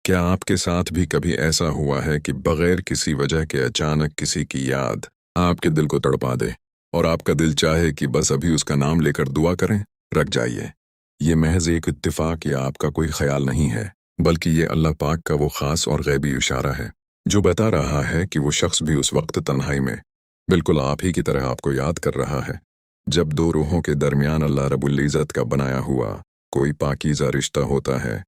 क्या आपके साथ भी कभी ऐसा हुआ है कि बगैर किसी वजह के अचानक किसी की याद आपके दिल को तड़पा दे और आपका दिल चाहे कि बस अभी उसका नाम लेकर दुआ करें? रख जाइए, ये महज एक इत्तिफाक या आपका कोई ख्याल नहीं है, बल्कि ये अल्लाह पाक का वो ख़ास और गैबी इशारा है जो बता रहा है कि वो शख्स भी उस वक्त तन्हाई में बिल्कुल आप ही की तरह आपको याद कर रहा है। जब दो रूहों के दरमियान अल्लाह रब्बुल इज़्ज़त का बनाया हुआ कोई पाकीज़ा रिश्ता होता है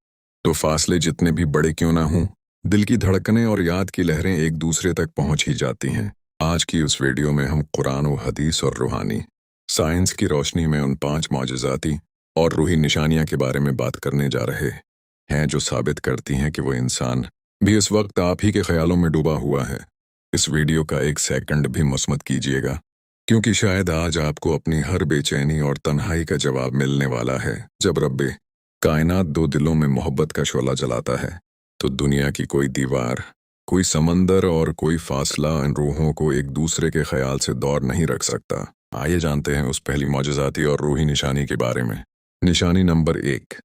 तो फासले जितने भी बड़े क्यों ना हों, दिल की धड़कनें और याद की लहरें एक दूसरे तक पहुंच ही जाती हैं। आज की उस वीडियो में हम कुरान व हदीस और रूहानी साइंस की रोशनी में उन 5 मौजज़ाती और रूही निशानियां के बारे में बात करने जा रहे हैं जो साबित करती हैं कि वो इंसान भी इस वक्त आप ही के ख्यालों में डूबा हुआ है। इस वीडियो का 1 सेकंड भी मिस मत कीजिएगा, क्योंकि शायद आज आपको अपनी हर बेचैनी और तन्हाई का जवाब मिलने वाला है। जब रब्बे कायनात दो दिलों में मोहब्बत का शोला जलाता है तो दुनिया की कोई दीवार, कोई समंदर और कोई फासला इन रूहों को एक दूसरे के ख्याल से दूर नहीं रख सकता। आइए जानते हैं उस पहली मौजज़ाती और रूही निशानी के बारे में। निशानी नंबर 1,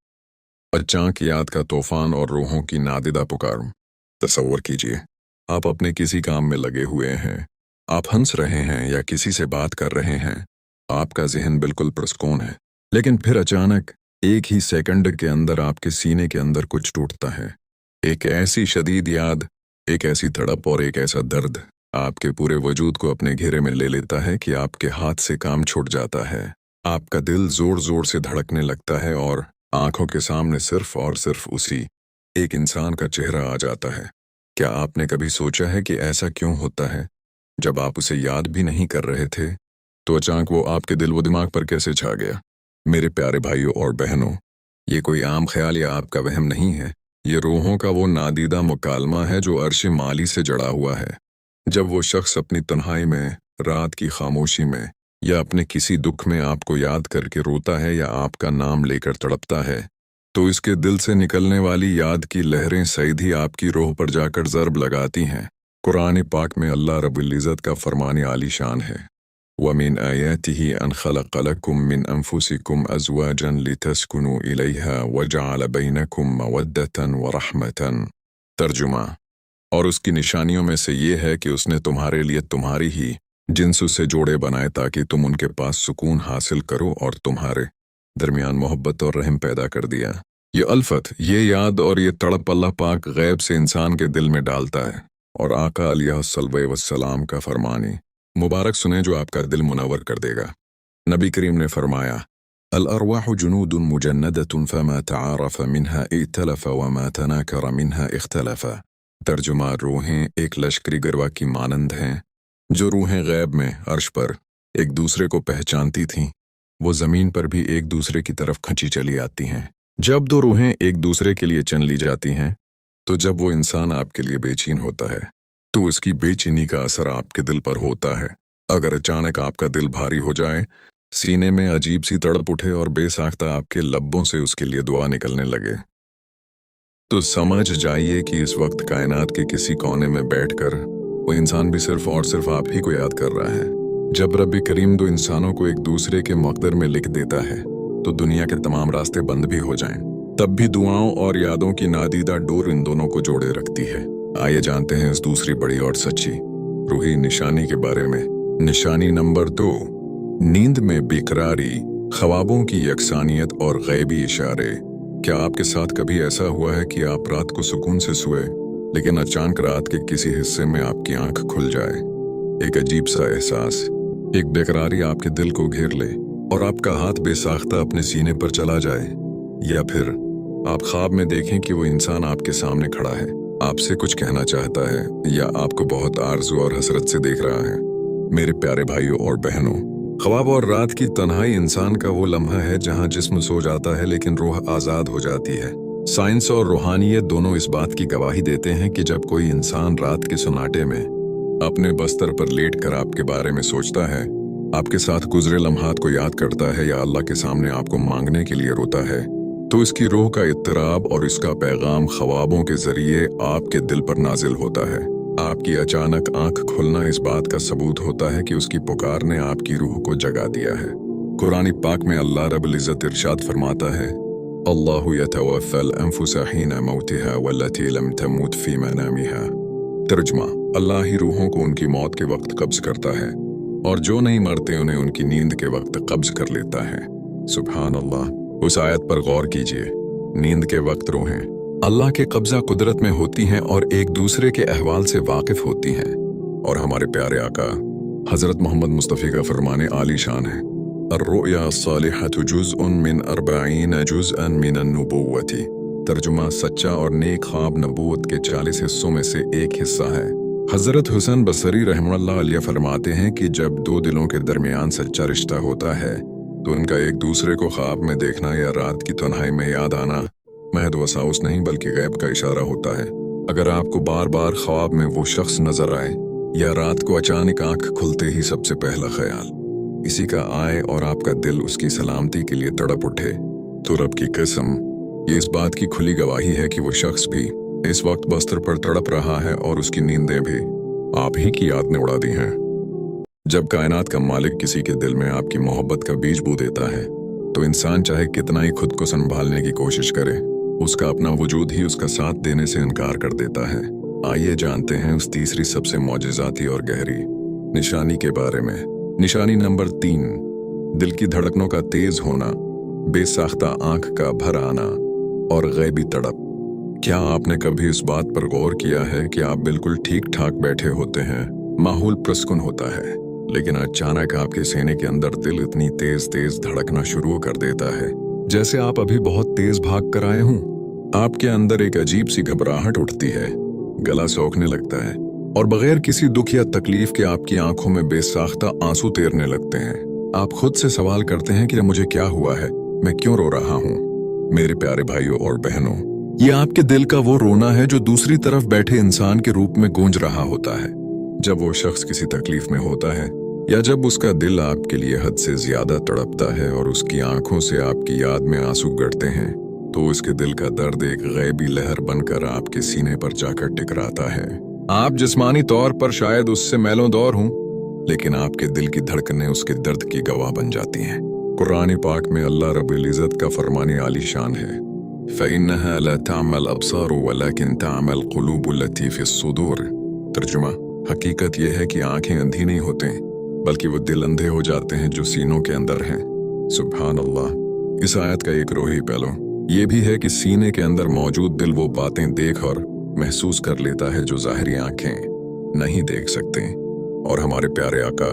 अचानक याद का तूफान और रूहों की नादिदा पुकार। तसव्वुर कीजिए, आप अपने किसी काम में लगे हुए हैं, आप हंस रहे हैं या किसी से बात कर रहे हैं, आपका जहन बिल्कुल पुरस्कून है, लेकिन फिर अचानक एक ही सेकंड के अंदर आपके सीने के अंदर कुछ टूटता है। एक ऐसी शदीद याद, एक ऐसी तड़प और एक ऐसा दर्द आपके पूरे वजूद को अपने घेरे में ले लेता है कि आपके हाथ से काम छूट जाता है। आपका दिल जोर जोर से धड़कने लगता है और आंखों के सामने सिर्फ और सिर्फ उसी एक इंसान का चेहरा आ जाता है। क्या आपने कभी सोचा है कि ऐसा क्यों होता है? जब आप उसे याद भी नहीं कर रहे थे तो अचानक वो आपके दिल व दिमाग पर कैसे छा गया? मेरे प्यारे भाइयों और बहनों, ये कोई आम ख्याल या आपका वहम नहीं है। ये रूहों का वो नादीदा मुकालमा है जो अर्श माली से जड़ा हुआ है। जब वो शख्स अपनी तन्हाई में, रात की खामोशी में या अपने किसी दुख में आपको याद करके रोता है या आपका नाम लेकर तड़पता है, तो इसके दिल से निकलने वाली याद की लहरें सीधी आपकी रूह पर जाकर ज़रब लगाती हैं। कुरान पाक में अल्लाह रब्बुल इज़्ज़त का फरमान आलीशान है, वमिन आयातिही अन खलक़ लकुम मिन अनफुसिकुम अज़वाजन लितस्कुनु इलैहा वजअल बैनकुम मवद्दतन व रहमतन। तर्जुमा, और उसकी निशानियों में से ये है कि उसने तुम्हारे लिए तुम्हारी ही जिन्स से जोड़े बनाए ताकि तुम उनके पास सुकून हासिल करो और तुम्हारे दरमियान मोहब्बत और रहम पैदा कर दिया। ये अल्फत, ये याद और ये तड़प अल्लाह पाक गैब से इंसान के दिल में डालता है और आका अलैहिस्सलातु वस्सलाम का फरमानी मुबारक सुने जो आपका दिल मुनव्वर कर देगा। नबी करीम ने फरमाया, अल अरवाहु जुनूदुन मुजन्नदतुन फमा तआरफ मिनहा इख्तलफ वमा तनाकर मिनहा इख्तलफ। तर्जुमा, रूहें एक लश्करी गिरवा की मानंद हैं। जो रूहें गैब में अर्श पर एक दूसरे को पहचानती थीं, वो ज़मीन पर भी एक दूसरे की तरफ खींची चली आती हैं। जब दो रूहें एक दूसरे के लिए चुन ली जाती हैं, तो जब वो इंसान आपके लिए बेचैन होता है तो उसकी बेचैनी का असर आपके दिल पर होता है। अगर अचानक आपका दिल भारी हो जाए, सीने में अजीब सी तड़प उठे और बेसाख्ता आपके लब्बों से उसके लिए दुआ निकलने लगे, तो समझ जाइए कि इस वक्त कायनात के किसी कोने में बैठकर वो इंसान भी सिर्फ और सिर्फ आप ही को याद कर रहा है। जब रब्बी करीम दो इंसानों को एक दूसरे के मकदर में लिख देता है तो दुनिया के तमाम रास्ते बंद भी हो जाएं, तब भी दुआओं और यादों की नादीदा डोर इन दोनों को जोड़े रखती है। आइए जानते हैं इस दूसरी बड़ी और सच्ची रूही निशानी के बारे में। निशानी नंबर 2, नींद में बेकरारी, ख्वाबों की यकसानियत और गैबी इशारे। क्या आपके साथ कभी ऐसा हुआ है कि आप रात को सुकून से सोए, लेकिन अचानक रात के किसी हिस्से में आपकी आंख खुल जाए? एक अजीब सा एहसास, एक बेकरारी आपके दिल को घेर ले और आपका हाथ बेसाख्ता अपने सीने पर चला जाए, या फिर आप ख्वाब में देखें कि वो इंसान आपके सामने खड़ा है, आपसे कुछ कहना चाहता है या आपको बहुत आरज़ू और हसरत से देख रहा है। मेरे प्यारे भाइयों और बहनों, ख्वाब और रात की तन्हाई इंसान का वो लम्हा है जहां जिस्म सो जाता है लेकिन रूह आज़ाद हो जाती है। साइंस और रूहानियत दोनों इस बात की गवाही देते हैं कि जब कोई इंसान रात के सन्नाटे में अपने बस्तर पर लेट कर आपके बारे में सोचता है, आपके साथ गुजरे लम्हात को याद करता है या अल्लाह के सामने आपको मांगने के लिए रोता है, तो इसकी रूह का इत्तराब और इसका पैगाम ख्वाबों के जरिए आपके दिल पर नाजिल होता है। आपकी अचानक आंख खुलना इस बात का सबूत होता है कि उसकी पुकार ने आपकी रूह को जगा दिया है। कुरान पाक में अल्लाह रब्बुल इज़्ज़त इरशाद फरमाता है, अल्लाहु यतवफ़्फ़ल अनफुस हीन मौतिहा वल्लती लम तमुत फी मनामिहा। तर्जुमा, अल्लाह ही रूहों को उनकी मौत के वक्त कब्ज करता है और जो नहीं मरते उन्हें उनकी नींद के वक्त कब्ज कर लेता है। सुभान अल्लाह। उस आयत पर गौर कीजिए। नींद के वक्त रूहें अल्लाह के कब्जा कुदरत में होती हैं और एक दूसरे के अहवाल से वाकिफ होती हैं। और हमारे प्यारे आका हजरत मोहम्मद मुस्तफ़ी का फरमाने आली शान है, अर्रुया अस्सालिहतु जुज़उन मिन अर्बईन जुज़अन मिन अन्नुबुव्वति। तर्जुमा, सच्चा और नेक ख्वाब नबूवत के 40 हिस्सों में से एक हिस्सा है। हजरत हुसैन बसरी रहमतुल्लाह अलैह फरमाते हैं कि जब दो दिलों के दरमियान सच्चा रिश्ता होता है तो उनका एक दूसरे को ख्वाब में देखना या रात की तन्हाई में याद आना महज वसाउस नहीं बल्कि गैब का इशारा होता है। अगर आपको बार बार ख्वाब में वो शख्स नजर आए या रात को अचानक आंख खुलते ही सबसे पहला ख्याल इसी का आए और आपका दिल उसकी सलामती के लिए तड़प उठे, तो रब की कसम ये इस बात की खुली गवाही है कि वो शख्स भी इस वक्त बस्तर पर तड़प रहा है और उसकी नींदें भी आप ही की याद ने उड़ा दी हैं। जब कायनात का मालिक किसी के दिल में आपकी मोहब्बत का बीज बो देता है तो इंसान चाहे कितना ही खुद को संभालने की कोशिश करे, उसका अपना वजूद ही उसका साथ देने से इनकार कर देता है। आइए जानते हैं उस तीसरी सबसे मौजिज़ाती और गहरी निशानी के बारे में। निशानी नंबर 3, दिल की धड़कनों का तेज होना, बेसाख्ता आंख का भर आना और गैबी तड़प। क्या आपने कभी इस बात पर गौर किया है कि आप बिल्कुल ठीक ठाक बैठे होते हैं, माहौल पुरस्कुन होता है, लेकिन अचानक आपके सीने के अंदर दिल इतनी तेज तेज धड़कना शुरू कर देता है जैसे आप अभी बहुत तेज भाग कर आए हों। आपके अंदर एक अजीब सी घबराहट उठती है, गला सूखने लगता है और बगैर किसी दुख या तकलीफ के आपकी आंखों में बेसाख्ता आंसू तैरने लगते हैं। आप खुद से सवाल करते हैं कि मुझे क्या हुआ है, मैं क्यों रो रहा हूँ। मेरे प्यारे भाइयों और बहनों, ये आपके दिल का वो रोना है जो दूसरी तरफ बैठे इंसान के रूप में गूंज रहा होता है। जब वो शख्स किसी तकलीफ में होता है या जब उसका दिल आपके लिए हद से ज्यादा तड़पता है और उसकी आंखों से आपकी याद में आंसू गड़ते हैं, तो उसके दिल का दर्द एक गैबी लहर बनकर आपके सीने पर जाकर टकराता है। आप जिस्मानी तौर पर शायद उससे मैलों दौर हों, लेकिन आपके दिल की धड़कनें उसके दर्द की गवाह बन जाती हैं। कुरान पाक में अल्लाह रब्बुल इज़्ज़त का फरमाने आली शान है, फ़इन्नहा ला तामल अब्सार वलाकिन तामल क़ुलूब लती फ़िस्सुदूर। तर्जुमा, हकीकत यह है कि आंखें अंधी नहीं होते बल्कि वो दिल अंधे हो जाते हैं जो सीनों के अंदर हैं। सुभान अल्लाह। इस आयत का एक रूही पहलू ये भी है कि सीने के अंदर मौजूद दिल वो बातें देख और महसूस कर लेता है जो ज़ाहिरी आंखें नहीं देख सकते। और हमारे प्यारे आका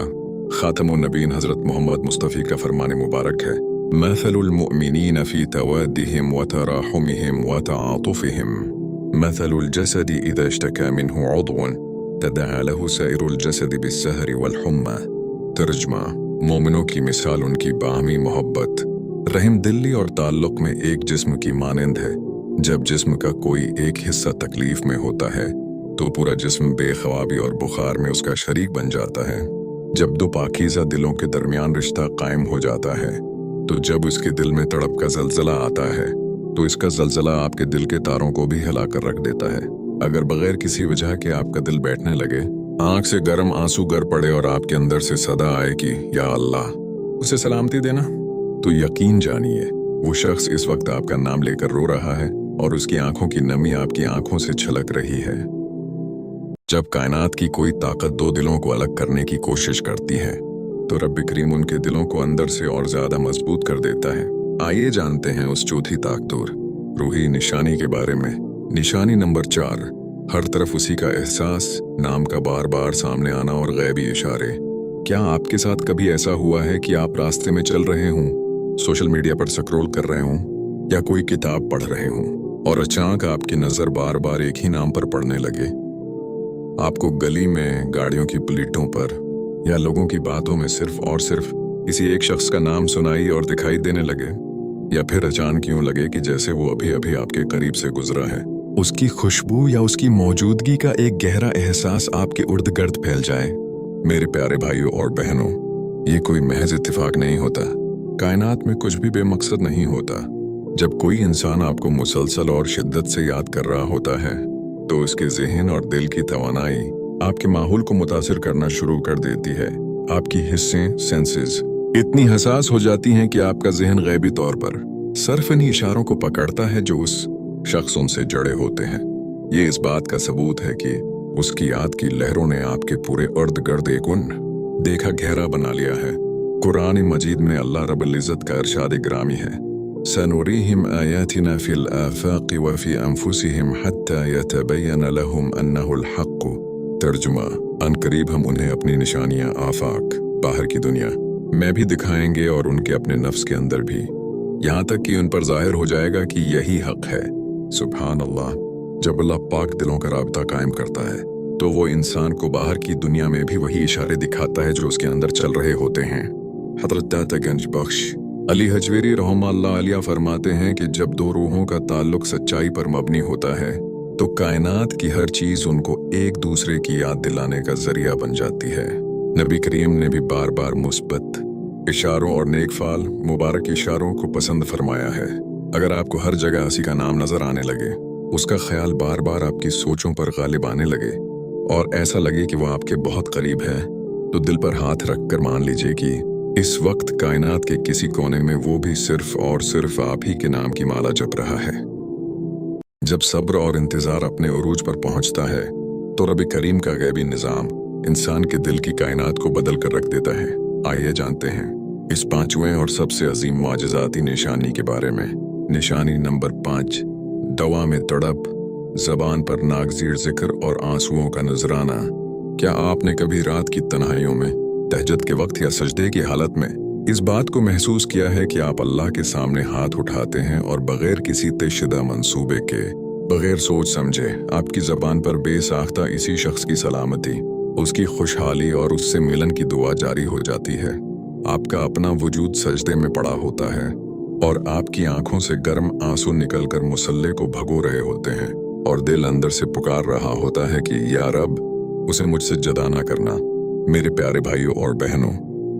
खातमुन नबीन हजरत मोहम्मद मुस्तफ़ी का फरमाने मुबारक है, मसलुल मुअमिनीन फ़ी तवद्दिहिम व तराहुमिहिम व तआतुफ़िहिम मसलुल जसदि इज़ा इश्तका मिन्हु उद्वुन तदअ लहु साइरुल जसदि बिस्सहरि वल हुम्मा। तर्जुमा, मोमिनों की मिसाल उनकी बाहमी मोहब्बत, रहम दिली और ताल्लुक में एक जिस्म की मानंद है। जब जिस्म का कोई एक हिस्सा तकलीफ में होता है तो पूरा जिस्म बेख्वाबी और बुखार में उसका शरीक बन जाता है। जब दो पाकीज़ा दिलों के दरमियान रिश्ता कायम हो जाता है तो जब उसके दिल में तड़प का जलजला आता है तो इसका जलजला आपके दिल के तारों को भी हिला कर रख देता है। अगर बगैर किसी वजह के आपका दिल बैठने लगे, आंख से गर्म आंसू गर पड़े और आपके अंदर से सदा आए कि या अल्लाह उसे सलामती देना, तो यकीन जानिए वो शख्स इस वक्त आपका नाम लेकर रो रहा है और उसकी आंखों की नमी आपकी आंखों से छलक रही है। जब कायनात की कोई ताकत दो दिलों को अलग करने की कोशिश करती है तो रब करीम उनके दिलों को अंदर से और ज्यादा मजबूत कर देता है। आइए जानते हैं उस चौथी ताकतवर रूही निशानी के बारे में। निशानी नंबर 4, हर तरफ उसी का एहसास, नाम का बार बार सामने आना और गैबी इशारे। क्या आपके साथ कभी ऐसा हुआ है कि आप रास्ते में चल रहे हों, सोशल मीडिया पर स्क्रॉल कर रहे हों या कोई किताब पढ़ रहे हों और अचानक आपकी नजर बार बार एक ही नाम पर पड़ने लगे? आपको गली में, गाड़ियों की प्लेटों पर या लोगों की बातों में सिर्फ और सिर्फ किसी एक शख्स का नाम सुनाई और दिखाई देने लगे, या फिर अचानक यूं लगे कि जैसे वो अभी अभी आपके करीब से गुजरा है। उसकी खुशबू या उसकी मौजूदगी का एक गहरा एहसास आपके उर्द गर्द फैल जाए। मेरे प्यारे भाइयों और बहनों, ये कोई महज इत्तेफाक नहीं होता। कायनात में कुछ भी बेमकसद नहीं होता। जब कोई इंसान आपको मुसलसल और शिद्दत से याद कर रहा होता है तो उसके ज़हन और दिल की तवानाई आपके माहौल को मुतासिर करना शुरू कर देती है। आपकी हिस्सें, सेंसेस इतनी हसास हो जाती हैं कि आपका ज़हन गैबी तौर पर सिर्फ इन्हीं इशारों को पकड़ता है जो उस शख्स उनसे जड़े होते हैं। ये इस बात का सबूत है कि उसकी याद की लहरों ने आपके पूरे अर्द गर्द एक उन देखा गहरा बना लिया है। कुरान मजीद में अल्लाह रब्बुल इज़्ज़त का इरशाद ग्रामी है, सनुरीहिम आयातिना फिल आफाक़ि व फी अनफुसिहिम हत्ता यतबय्यन लहुम अन्नहुल हक़्क़। तर्जुमा, अनकरीब हम उन्हें अपनी निशानियां आफाक, बाहर की दुनिया में भी दिखाएंगे और उनके अपने नफ्स के अंदर भी, यहाँ तक कि उन पर जाहिर हो जाएगा कि यही हक है। सुभान अल्लाह। जब अल्लाह पाक दिलों का राबता कायम करता है तो वो इंसान को बाहर की दुनिया में भी वही इशारे दिखाता है जो उसके अंदर चल रहे होते हैं। हज़रत दाता गंज बख्श अली हजवेरी रहमतुल्लाह अलैह फरमाते हैं कि जब दो रूहों का ताल्लुक सच्चाई पर मबनी होता है तो कायनात की हर चीज उनको एक दूसरे की याद दिलाने का जरिया बन जाती है। नबी करीम ने भी बार बार मुस्बत इशारों और नेकफाल मुबारक इशारों को पसंद फरमाया है। अगर आपको हर जगह हंसी का नाम नजर आने लगे, उसका ख्याल बार बार आपकी सोचों पर गालिब आने लगे और ऐसा लगे कि वो आपके बहुत करीब है, तो दिल पर हाथ रखकर मान लीजिए कि इस वक्त कायनात के किसी कोने में वो भी सिर्फ और सिर्फ आप ही के नाम की माला जप रहा है। जब सब्र और इंतजार अपने उरूज पर पहुंचता है तो रब करीम का गैबी निजाम इंसान के दिल की कायनात को बदल कर रख देता है। आइए जानते हैं इस पांचवें और सबसे अजीम मुआजिजाती निशानी के बारे में। निशानी नंबर 5, दवा में तड़प, जबान पर नागजीर जिक्र और आंसुओं का नजराना। क्या आपने कभी रात की तन्हाइयों में, तहज्जुद के वक्त या सजदे की हालत में इस बात को महसूस किया है कि आप अल्लाह के सामने हाथ उठाते हैं और बगैर किसी तयशुदा मंसूबे के, बगैर सोच समझे आपकी जबान पर बेसाख्ता इसी शख्स की सलामती, उसकी खुशहाली और उससे मिलन की दुआ जारी हो जाती है। आपका अपना वजूद सजदे में पड़ा होता है और आपकी आंखों से गर्म आंसू निकलकर मुसल्ले को भगो रहे होते हैं और दिल अंदर से पुकार रहा होता है कि या रब, उसे मुझसे जुदा ना करना। मेरे प्यारे भाइयों और बहनों,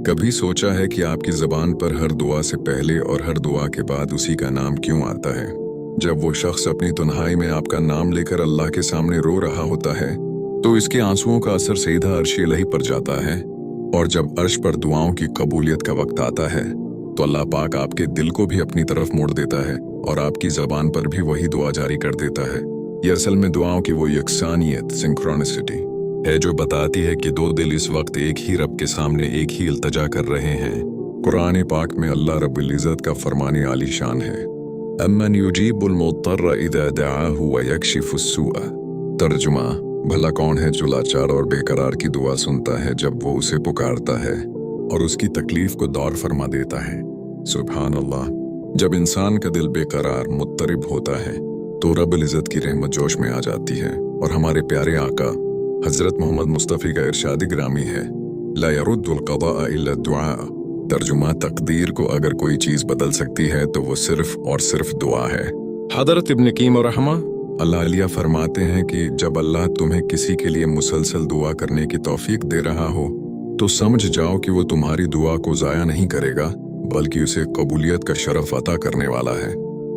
कभी सोचा है कि आपकी जबान पर हर दुआ से पहले और हर दुआ के बाद उसी का नाम क्यों आता है? जब वो शख्स अपनी तन्हाई में आपका नाम लेकर अल्लाह के सामने रो रहा होता है तो इसके आंसुओं का असर सीधा अर्श इलाही पर जाता है, और जब अर्श पर दुआओं की कबूलियत का वक्त आता है तो अल्लाह पाक आपके दिल को भी अपनी तरफ मोड़ देता है और आपकी जबान पर भी वही दुआ जारी कर देता है। ये असल में दुआओं की वो यकसानियत, सिंक्रोनिसिटी है जो बताती है कि दो दिल इस वक्त एक ही रब के सामने एक ही इल्तजा कर रहे हैं। कुरान पाक में अल्लाह रब्बुल इज़्ज़त का फरमान आलीशान है, अम्मन युजीबुल मुत्तर्र इज़ा दआहु व यक्शिफुस्सूअ। तर्जुमा, भला कौन है जो लाचार और बेकरार की दुआ सुनता है जब वो उसे पुकारता है और उसकी तकलीफ को दूर फरमा देता है। सुभान अल्लाह। जब इंसान का दिल बेकरार, मुत्तरिब होता है तो रब्बुल इज़्ज़त की रहमत जोश में आ जाती है और हमारे प्यारे आका हजरत मोहम्मद मुस्तफ़ी का इरशाद ग्रामी है, ला यरुद्दुल क़ज़ा इल्ला दुआ। तर्जुमा, तकदीर को अगर कोई चीज बदल सकती है तो वो सिर्फ और सिर्फ दुआ है। हज़रत इब्न क़ीम रहमा अल्लाह अलिया फरमाते हैं कि जब अल्लाह तुम्हें किसी के लिए मुसलसल दुआ करने की तौफीक दे रहा हो तो समझ जाओ कि वो तुम्हारी दुआ को ज़ाया नहीं करेगा बल्कि उसे कबूलियत का शरफ अता करने वाला है।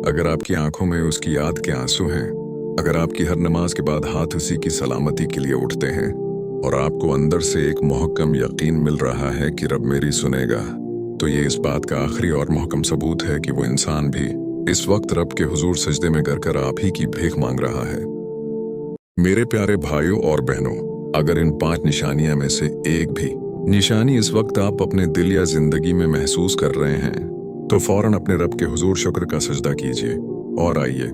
अगर आपकी आंखों में उसकी याद के आंसू हैं, अगर आपकी हर नमाज के बाद हाथ उसी की सलामती के लिए उठते हैं और आपको अंदर से एक मोहकम यकीन मिल रहा है कि रब मेरी सुनेगा, तो ये इस बात का आखिरी और मोहकम सबूत है कि वो इंसान भी इस वक्त रब के हुजूर सजदे में गर कर आप ही की भीख मांग रहा है। मेरे प्यारे भाइयों और बहनों, अगर इन 5 निशानियां में से एक भी निशानी इस वक्त आप अपने दिल या जिंदगी में महसूस कर रहे हैं तो फौरन अपने रब के हुजूर शुक्र का सजदा कीजिए और आइए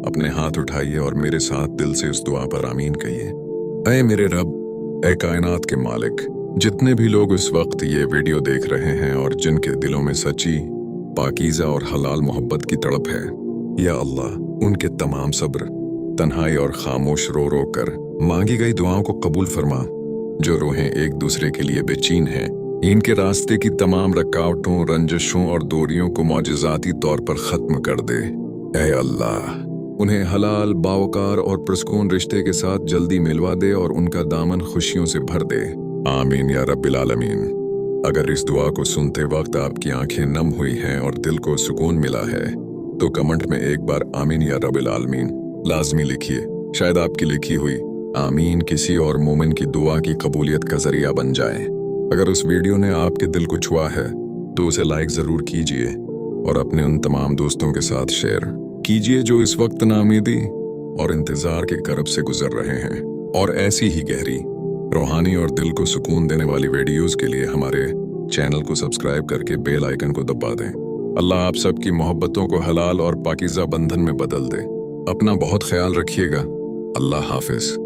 अपने हाथ उठाइए और मेरे साथ दिल से उस दुआ पर आमीन कहिए। ऐ मेरे रब, ऐ कायनात के मालिक, जितने भी लोग इस वक्त ये वीडियो देख रहे हैं और जिनके दिलों में सच्ची, पाकीज़ा और हलाल मोहब्बत की तड़प है, या अल्लाह उनके तमाम सब्र, तन्हाई और खामोश रो रो कर मांगी गई दुआओं को कबूल फरमा। जो रूहें एक दूसरे के लिए बेचैन हैं, इनके रास्ते की तमाम रुकावटों, रंजिशों और दूरियों को मौजज़ाती तौर पर ख़त्म कर दे। ऐ अल्लाह, उन्हें हलाल, बावकार और पुरस्कून रिश्ते के साथ जल्दी मिलवा दे और उनका दामन खुशियों से भर दे। आमीन या रब्बिल आलमीन। अगर इस दुआ को सुनते वक्त आपकी आंखें नम हुई हैं और दिल को सुकून मिला है तो कमेंट में एक बार आमीन या रब्बिल आलमीन लाजमी लिखिए। शायद आपकी लिखी हुई आमीन किसी और मोमिन की दुआ की कबूलियत का जरिया बन जाए। अगर उस वीडियो ने आपके दिल को छुआ है तो उसे लाइक जरूर कीजिए और अपने उन तमाम दोस्तों के साथ शेयर कीजिए जो इस वक्त नाउमीदी और इंतजार के करब से गुजर रहे हैं। और ऐसी ही गहरी, रूहानी और दिल को सुकून देने वाली वीडियोस के लिए हमारे चैनल को सब्सक्राइब करके बेल आइकन को दबा दें। अल्लाह आप सबकी मोहब्बतों को हलाल और पाकीज़ा बंधन में बदल दे। अपना बहुत ख्याल रखिएगा। अल्लाह हाफिज।